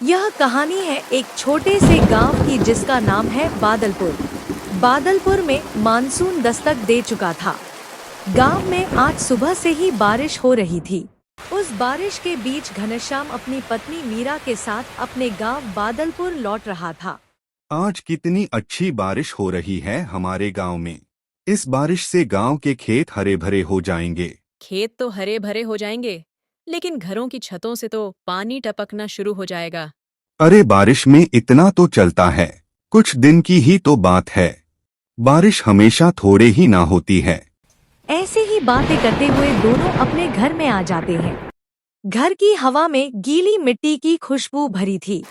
यह कहानी है एक छोटे से गांव की जिसका नाम है बादलपुर। बादलपुर में मानसून दस्तक दे चुका था। गांव में आज सुबह से ही बारिश हो रही थी। उस बारिश के बीच घनश्याम अपनी पत्नी मीरा के साथ अपने गांव बादलपुर लौट रहा था। आज कितनी अच्छी बारिश हो रही है हमारे गांव में। इस बारिश से गांव के खेत हरे भरे हो जाएंगे। खेत तो हरे भरे हो जाएंगे, लेकिन घरों की छतों से तो पानी टपकना शुरू हो जाएगा। अरे बारिश में इतना तो चलता है, कुछ दिन की ही तो बात है। बारिश हमेशा थोड़े ही ना होती है। ऐसे ही बातें करते हुए दोनों अपने घर में आ जाते हैं। घर की हवा में गीली मिट्टी की खुशबू भरी थी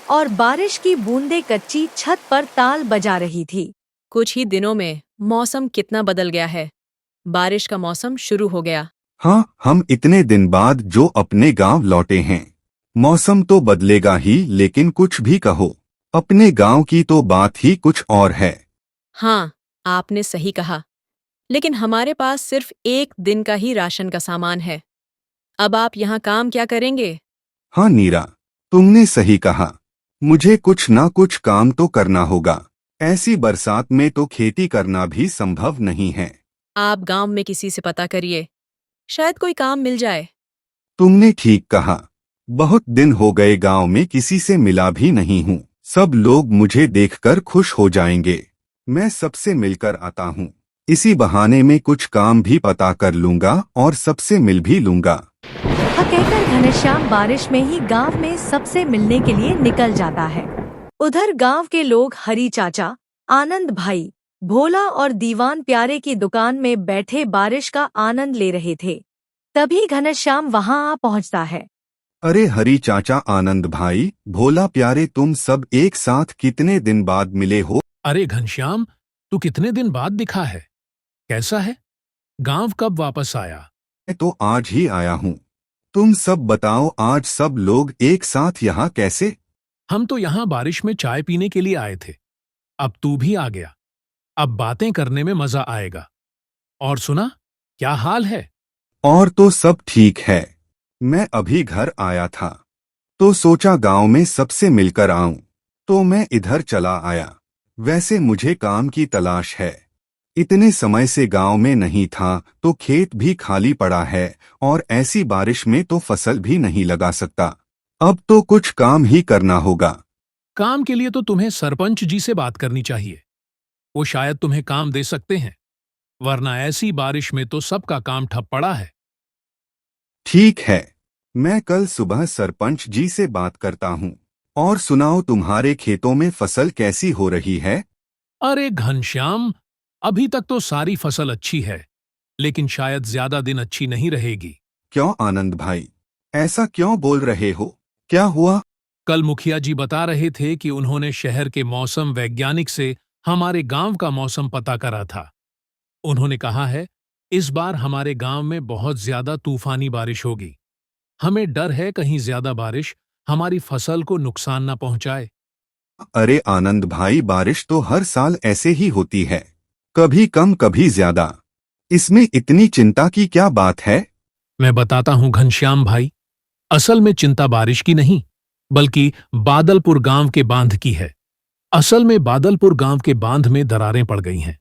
और बारिश की बूंदें कच्ची छत पर ताल बजा रही थी। कुछ ही दिनों में मौसम कितना बदल गया है। बारिश का मौसम शुरू हो गया। हाँ, हम इतने दिन बाद जो अपने गांव लौटे हैं। मौसम तो बदलेगा ही, लेकिन कुछ भी कहो, अपने गांव की तो बात ही कुछ और है। हाँ, आपने सही कहा, लेकिन हमारे पास सिर्फ एक दिन का ही राशन का सामान है। अब आप यहाँ काम क्या करेंगे? हाँ नीरा, तुमने सही कहा। मुझे कुछ ना कुछ काम तो करना होगा। ऐसी बरसात में तो खेती करना भी संभव नहीं है। आप गांव में किसी से पता करिए, शायद कोई काम मिल जाए। तुमने ठीक कहा। बहुत दिन हो गए गांव में किसी से मिला भी नहीं हूँ। सब लोग मुझे देखकर खुश हो जाएंगे। मैं सबसे मिलकर आता हूँ। इसी बहाने में कुछ काम भी पता कर लूंगा और सबसे मिल भी लूंगा। कहकर घनश्याम बारिश में ही गांव में सबसे मिलने के लिए निकल जाता है। उधर गांव के लोग हरी चाचा, आनंद भाई, भोला और दीवान प्यारे की दुकान में बैठे बारिश का आनंद ले रहे थे। तभी घनश्याम वहां आ पहुंचता है। अरे हरी चाचा, आनंद भाई, भोला प्यारे, तुम सब एक साथ कितने दिन बाद मिले हो? अरे घनश्याम, तू कितने दिन बाद दिखा है? कैसा है? गांव कब वापस आया? मैं तो आज ही आया हूँ। तुम सब बताओ, आज सब लोग एक साथ यहाँ कैसे? हम तो यहाँ बारिश में चाय पीने के लिए आए थे। अब तू भी आ गया। अब बातें करने में मजा आएगा। और सुना, क्या हाल है? और तो सब ठीक है। मैं अभी घर आया था तो सोचा गांव में सबसे मिलकर आऊं, तो मैं इधर चला आया। वैसे मुझे काम की तलाश है। इतने समय से गांव में नहीं था तो खेत भी खाली पड़ा है और ऐसी बारिश में तो फसल भी नहीं लगा सकता। अब तो कुछ काम ही करना होगा। काम के लिए तो तुम्हें सरपंच जी से बात करनी चाहिए। वो शायद तुम्हें काम दे सकते हैं, वरना ऐसी बारिश में तो सबका काम ठप पड़ा है। ठीक है, मैं कल सुबह सरपंच जी से बात करता हूँ। और सुनाओ, तुम्हारे खेतों में फसल कैसी हो रही है? अरे घनश्याम, अभी तक तो सारी फसल अच्छी है, लेकिन शायद ज्यादा दिन अच्छी नहीं रहेगी। क्यों आनंद भाई, ऐसा क्यों बोल रहे हो? क्या हुआ? कल मुखिया जी बता रहे थे कि उन्होंने शहर के मौसम वैज्ञानिक से हमारे गांव का मौसम पता करा था। उन्होंने कहा है, इस बार हमारे गांव में बहुत ज्यादा तूफानी बारिश होगी। हमें डर है कहीं ज्यादा बारिश हमारी फसल को नुकसान न पहुंचाए। अरे आनंद भाई, बारिश तो हर साल ऐसे ही होती है, कभी कम कभी ज्यादा। इसमें इतनी चिंता की क्या बात है? मैं बताता हूं घनश्याम भाई, असल में चिंता बारिश की नहीं, बल्कि बादलपुर गांव के बांध की है। असल में बादलपुर गांव के बांध में दरारें पड़ गई हैं।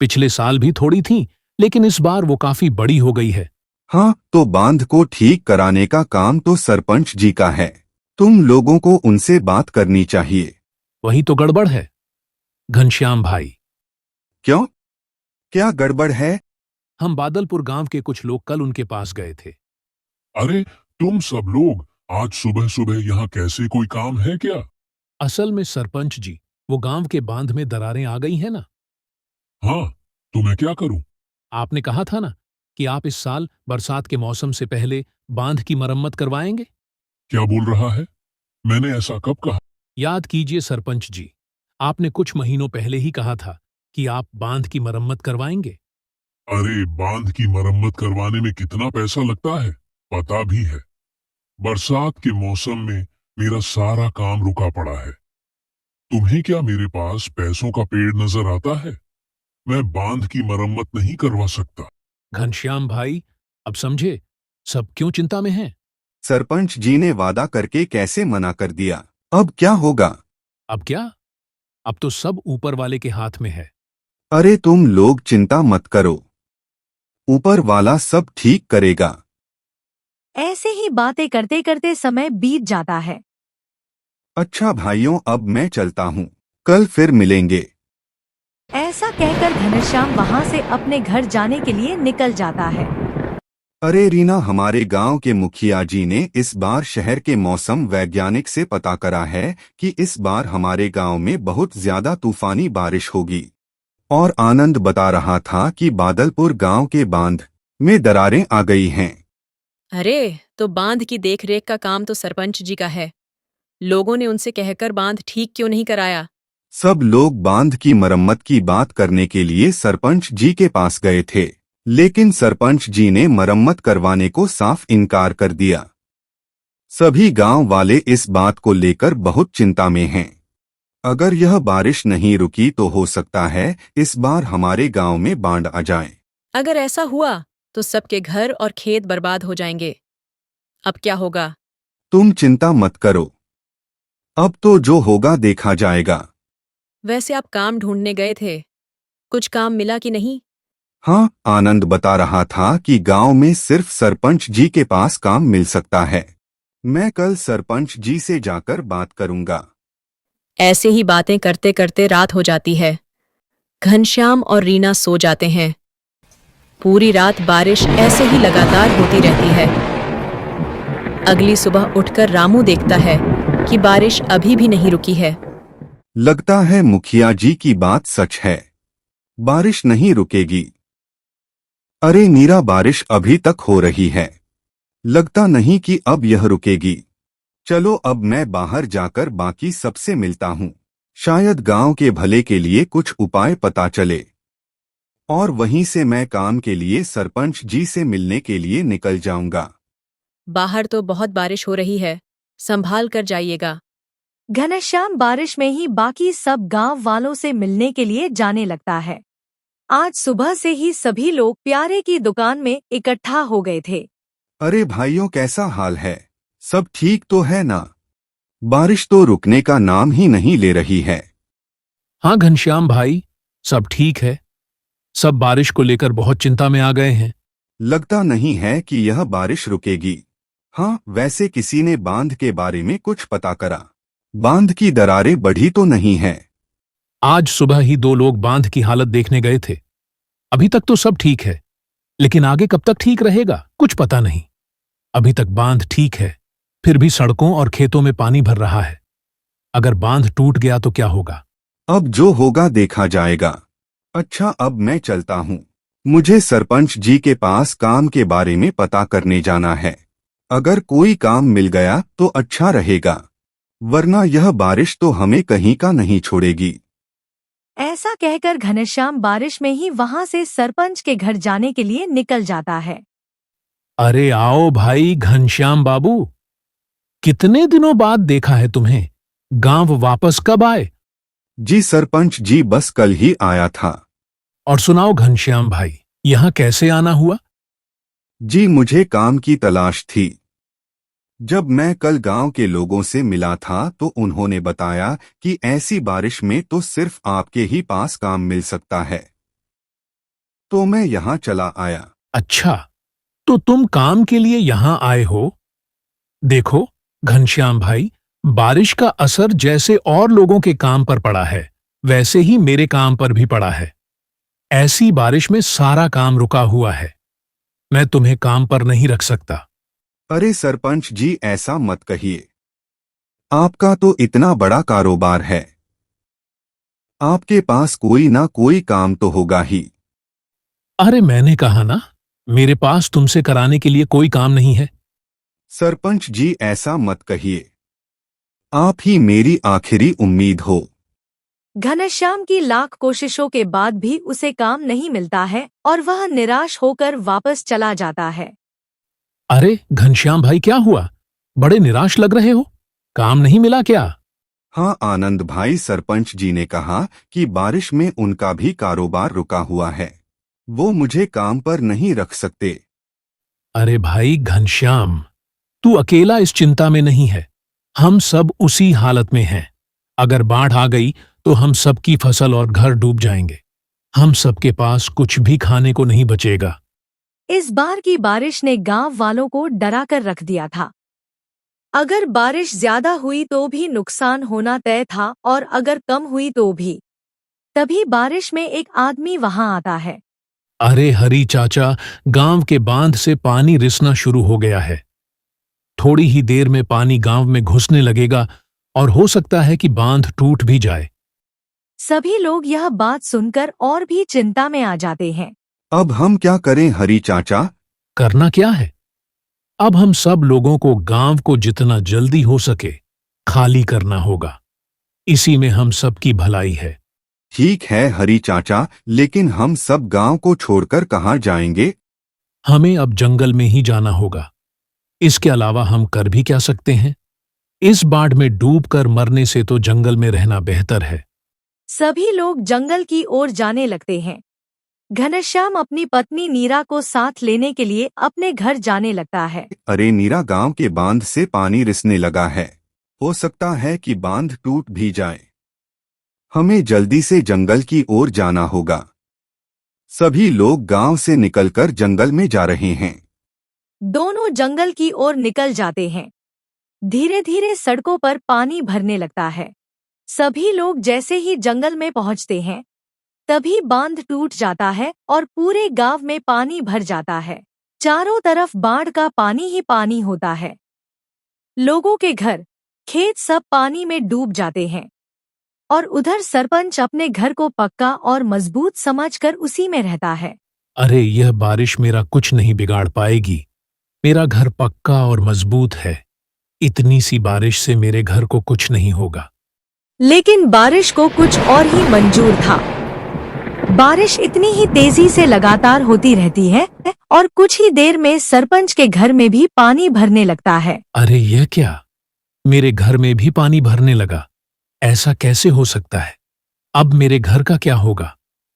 पिछले साल भी थोड़ी थीं, लेकिन इस बार वो काफी बड़ी हो गई है। हाँ, तो बांध को ठीक कराने का काम तो सरपंच जी का है। तुम लोगों को उनसे बात करनी चाहिए। वही तो गड़बड़ है घनश्याम भाई। क्यों? क्या गड़बड़ है? हम बादलपुर गांव के कुछ लोग कल उनके पास गए थे। अरे तुम सब लोग आज सुबह सुबह यहाँ कैसे? कोई काम है क्या? असल में सरपंच जी, वो गांव के बांध में दरारें आ गई हैं ना। हाँ, तो मैं क्या करूं? आपने कहा था ना कि आप इस साल बरसात के मौसम से पहले बांध की मरम्मत करवाएंगे। क्या बोल रहा है? मैंने ऐसा कब कहा? याद कीजिए सरपंच जी, आपने कुछ महीनों पहले ही कहा था कि आप बांध की मरम्मत करवाएंगे। अरे बांध की मरम्मत करवाने में कितना पैसा लगता है पता भी है। बरसात के मौसम में मेरा सारा काम रुका पड़ा है। तुम्हें क्या मेरे पास पैसों का पेड़ नजर आता है? मैं बांध की मरम्मत नहीं करवा सकता। घनश्याम भाई, अब समझे सब क्यों चिंता में हैं। सरपंच जी ने वादा करके कैसे मना कर दिया? अब क्या होगा? अब क्या? अब तो सब ऊपर वाले के हाथ में है। अरे तुम लोग चिंता मत करो, ऊपर वाला सब ठीक करेगा। ऐसे ही बातें करते करते समय बीत जाता है। अच्छा भाइयों, अब मैं चलता हूँ, कल फिर मिलेंगे। ऐसा कहकर घनश्याम वहां से अपने घर जाने के लिए निकल जाता है। अरे रीना, हमारे गांव के मुखिया जी ने इस बार शहर के मौसम वैज्ञानिक से पता करा है कि इस बार हमारे गांव में बहुत ज्यादा तूफानी बारिश होगी। और आनंद बता रहा था कि बादलपुर गांव के बांध में दरारें आ गई हैं। अरे, तो बांध की देखरेख का काम तो सरपंच जी का है। लोगों ने उनसे कहकर बांध ठीक क्यों नहीं कराया? सब लोग बांध की मरम्मत की बात करने के लिए सरपंच जी के पास गए थे, लेकिन सरपंच जी ने मरम्मत करवाने को साफ इनकार कर दिया। सभी गांव वाले इस बात को लेकर बहुत चिंता में हैं। अगर यह बारिश नहीं रुकी तो हो सकता है इस बार हमारे गांव में बाढ़ आ जाए। अगर ऐसा हुआ तो सबके घर और खेत बर्बाद हो जाएंगे। अब क्या होगा? तुम चिंता मत करो, अब तो जो होगा देखा जाएगा। वैसे आप काम ढूंढने गए थे, कुछ काम मिला कि नहीं? हाँ, आनंद बता रहा था कि गांव में सिर्फ सरपंच जी के पास काम मिल सकता है। मैं कल सरपंच जी से जाकर बात करूंगा। ऐसे ही बातें करते करते रात हो जाती है। घनश्याम और रीना सो जाते हैं। पूरी रात बारिश ऐसे ही लगातार होती रहती है। अगली सुबह उठकर रामू देखता है कि बारिश अभी भी नहीं रुकी है। लगता है मुखिया जी की बात सच है, बारिश नहीं रुकेगी। अरे नीरा, बारिश अभी तक हो रही है, लगता नहीं कि अब यह रुकेगी। चलो अब मैं बाहर जाकर बाकी सबसे मिलता हूँ, शायद गांव के भले के लिए कुछ उपाय पता चले। और वहीं से मैं काम के लिए सरपंच जी से मिलने के लिए निकल जाऊंगा। बाहर तो बहुत बारिश हो रही है, संभाल कर जाइएगा। घनश्याम बारिश में ही बाकी सब गांव वालों से मिलने के लिए जाने लगता है। आज सुबह से ही सभी लोग प्यारे की दुकान में इकट्ठा हो गए थे। अरे भाइयों, कैसा हाल है? सब ठीक तो है ना? बारिश तो रुकने का नाम ही नहीं ले रही है। हाँ घनश्याम भाई, सब ठीक है। सब बारिश को लेकर बहुत चिंता में आ गए हैं। लगता नहीं है कि यह बारिश रुकेगी। हाँ, वैसे किसी ने बांध के बारे में कुछ पता करा? बांध की दरारें बढ़ी तो नहीं है? आज सुबह ही 2 लोग बांध की हालत देखने गए थे। अभी तक तो सब ठीक है, लेकिन आगे कब तक ठीक रहेगा कुछ पता नहीं। अभी तक बांध ठीक है, फिर भी सड़कों और खेतों में पानी भर रहा है। अगर बांध टूट गया तो क्या होगा? अब जो होगा देखा जाएगा। अच्छा, अब मैं चलता हूँ, मुझे सरपंच जी के पास काम के बारे में पता करने जाना है। अगर कोई काम मिल गया तो अच्छा रहेगा, वरना यह बारिश तो हमें कहीं का नहीं छोड़ेगी। ऐसा कहकर घनश्याम बारिश में ही वहां से सरपंच के घर जाने के लिए निकल जाता है। अरे आओ भाई घनश्याम बाबू, कितने दिनों बाद देखा है तुम्हें। गांव वापस कब आए? जी सरपंच जी, बस कल ही आया था। और सुनाओ घनश्याम भाई, यहां कैसे आना हुआ? जी, मुझे काम की तलाश थी। जब मैं कल गांव के लोगों से मिला था तो उन्होंने बताया कि ऐसी बारिश में तो सिर्फ आपके ही पास काम मिल सकता है, तो मैं यहाँ चला आया। अच्छा, तो तुम काम के लिए यहां आए हो। देखो घनश्याम भाई, बारिश का असर जैसे और लोगों के काम पर पड़ा है, वैसे ही मेरे काम पर भी पड़ा है। ऐसी बारिश में सारा काम रुका हुआ है। मैं तुम्हें काम पर नहीं रख सकता। अरे सरपंच जी, ऐसा मत कहिए, आपका तो इतना बड़ा कारोबार है, आपके पास कोई ना कोई काम तो होगा ही। अरे मैंने कहा ना, मेरे पास तुमसे कराने के लिए कोई काम नहीं है। सरपंच जी, ऐसा मत कहिए, आप ही मेरी आखिरी उम्मीद हो। घनश्याम की लाख कोशिशों के बाद भी उसे काम नहीं मिलता है और वह निराश होकर वापस चला जाता है। अरे घनश्याम भाई, क्या हुआ? बड़े निराश लग रहे हो, काम नहीं मिला क्या? हाँ आनंद भाई, सरपंच जी ने कहा कि बारिश में उनका भी कारोबार रुका हुआ है, वो मुझे काम पर नहीं रख सकते। अरे भाई घनश्याम, तू अकेला इस चिंता में नहीं है। हम सब उसी हालत में हैं। अगर बाढ़ आ गई तो हम सबकी फसल और घर डूब जाएंगे। हम सबके पास कुछ भी खाने को नहीं बचेगा। इस बार की बारिश ने गांव वालों को डरा कर रख दिया था। अगर बारिश ज्यादा हुई तो भी नुकसान होना तय था और अगर कम हुई तो भी। तभी बारिश में एक आदमी वहां आता है। अरे हरी चाचा, गांव के बांध से पानी रिसना शुरू हो गया है। थोड़ी ही देर में पानी गांव में घुसने लगेगा और हो सकता है कि बांध टूट भी जाए। सभी लोग यह बात सुनकर और भी चिंता में आ जाते हैं। अब हम क्या करें हरी चाचा? करना क्या है? अब हम सब लोगों को गांव को जितना जल्दी हो सके खाली करना होगा। इसी में हम सबकी भलाई है। ठीक है हरी चाचा, लेकिन हम सब गांव को छोड़कर कहाँ जाएंगे? हमें अब जंगल में ही जाना होगा। इसके अलावा हम कर भी क्या सकते हैं? इस बाढ़ में डूबकर मरने से तो जंगल में रहना बेहतर है। सभी लोग जंगल की ओर जाने लगते हैं। घनश्याम अपनी पत्नी नीरा को साथ लेने के लिए अपने घर जाने लगता है। अरे नीरा, गांव के बांध से पानी रिसने लगा है। हो सकता है कि बांध टूट भी जाए। हमें जल्दी से जंगल की ओर जाना होगा। सभी लोग गांव से निकलकर जंगल में जा रहे हैं। दोनों जंगल की ओर निकल जाते हैं। धीरे धीरे सड़कों पर पानी भरने लगता है। सभी लोग जैसे ही जंगल में पहुंचते हैं तभी बांध टूट जाता है और पूरे गांव में पानी भर जाता है। चारों तरफ बाढ़ का पानी ही पानी होता है। लोगों के घर, खेत सब पानी में डूब जाते हैं और उधर सरपंच अपने घर को पक्का और मजबूत समझकर उसी में रहता है। अरे यह बारिश मेरा कुछ नहीं बिगाड़ पाएगी। मेरा घर पक्का और मजबूत है। इतनी सी बारिश से मेरे घर को कुछ नहीं होगा। लेकिन बारिश को कुछ और ही मंजूर था। बारिश इतनी ही तेजी से लगातार होती रहती है और कुछ ही देर में सरपंच के घर में भी पानी भरने लगता है। अरे यह क्या? मेरे घर में भी पानी भरने लगा। ऐसा कैसे हो सकता है? अब मेरे घर का क्या होगा?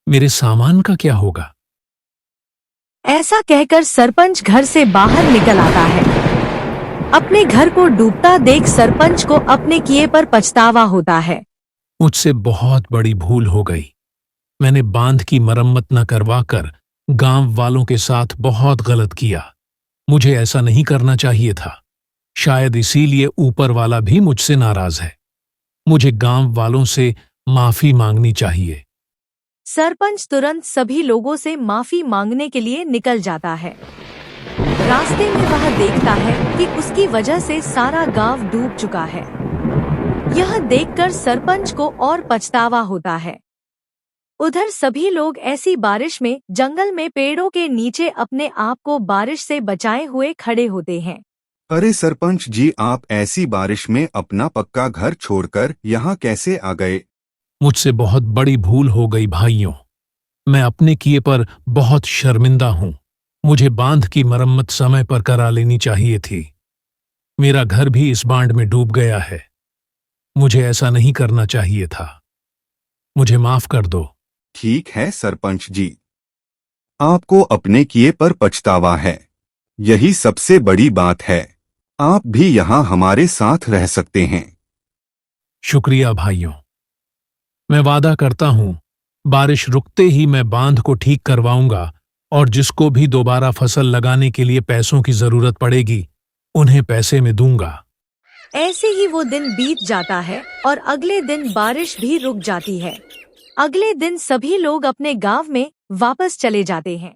मेरे सामान का क्या होगा? ऐसा कहकर सरपंच घर से बाहर निकल आता है। अपने घर को डूबता देख सरपंच को अपने किए पर पछतावा होता है। मुझसे बहुत बड़ी भूल हो गई। मैंने बांध की मरम्मत न करवाकर गांव वालों के साथ बहुत गलत किया। मुझे ऐसा नहीं करना चाहिए था। शायद इसीलिए ऊपर वाला भी मुझसे नाराज है। मुझे गांव वालों से माफी मांगनी चाहिए। सरपंच तुरंत सभी लोगों से माफी मांगने के लिए निकल जाता है। रास्ते में वह देखता है कि उसकी वजह से सारा गांव डूब चुका है। यह देखकर सरपंच को और पछतावा होता है। उधर सभी लोग ऐसी बारिश में जंगल में पेड़ों के नीचे अपने आप को बारिश से बचाए हुए खड़े होते हैं। अरे सरपंच जी, आप ऐसी बारिश में अपना पक्का घर छोड़कर यहाँ कैसे आ गए? मुझसे बहुत बड़ी भूल हो गई भाइयों। मैं अपने किए पर बहुत शर्मिंदा हूं। मुझे बांध की मरम्मत समय पर करा लेनी चाहिए थी। मेरा घर भी इस बाढ़ में डूब गया है। मुझे ऐसा नहीं करना चाहिए था। मुझे माफ कर दो। ठीक है सरपंच जी, आपको अपने किए पर पछतावा है। यही सबसे बड़ी बात है। आप भी यहाँ हमारे साथ रह सकते हैं। शुक्रिया भाइयों। मैं वादा करता हूं, बारिश रुकते ही मैं बांध को ठीक करवाऊंगा और जिसको भी दोबारा फसल लगाने के लिए पैसों की जरूरत पड़ेगी उन्हें पैसे में दूंगा। ऐसे ही वो दिन बीत जाता है और अगले दिन बारिश भी रुक जाती है। अगले दिन सभी लोग अपने गांव में वापस चले जाते हैं।